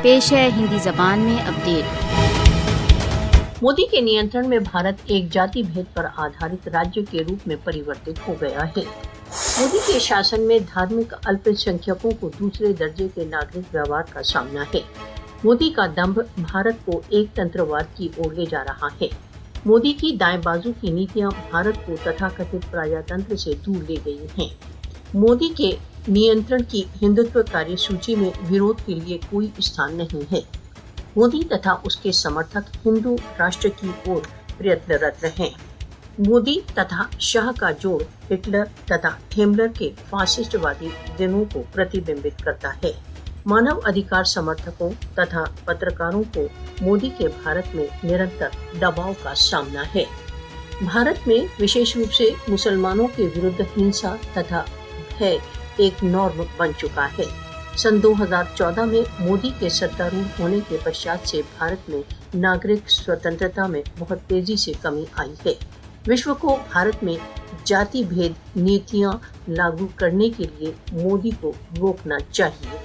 पेश है हिंदी जबान में अपडेट। मोदी के नियंत्रण में भारत एक जाति भेद पर आधारित राज्य के रूप में परिवर्तित हो गया है। मोदी के शासन में धार्मिक अल्पसंख्यकों को दूसरे दर्जे के नागरिक व्यवहार का सामना है। मोदी का दंभ भारत को एक तंत्रवाद की ओर ले जा रहा है। मोदी की दाएं बाजू की नीतियां भारत को तथाकथित प्रजातंत्र से दूर ले गई हैं। मोदी के नियंत्रण की हिंदुत्वकारी सूची में विरोध के लिए कोई स्थान नहीं है। मोदी तथा उसके समर्थक हिंदू राष्ट्र की ओर प्रयत्नरत हैं। मोदी तथा शाह का जोड़ हिटलर तथा हिमलर के फासिस्टवादी दिनों को प्रतिबिंबित करता है। मानव अधिकार समर्थकों तथा पत्रकारों को मोदी के भारत में निरंतर दबाव का सामना है। भारत में विशेष रूप से मुसलमानों के विरुद्ध हिंसा तथा भय एक नॉर्म बन चुका है। सन 2014 में मोदी के सत्तारूढ़ होने के पश्चात से भारत में नागरिक स्वतंत्रता में बहुत तेजी से कमी आई है। विश्व को भारत में जाति भेद नीतियां लागू करने के लिए मोदी को रोकना चाहिए।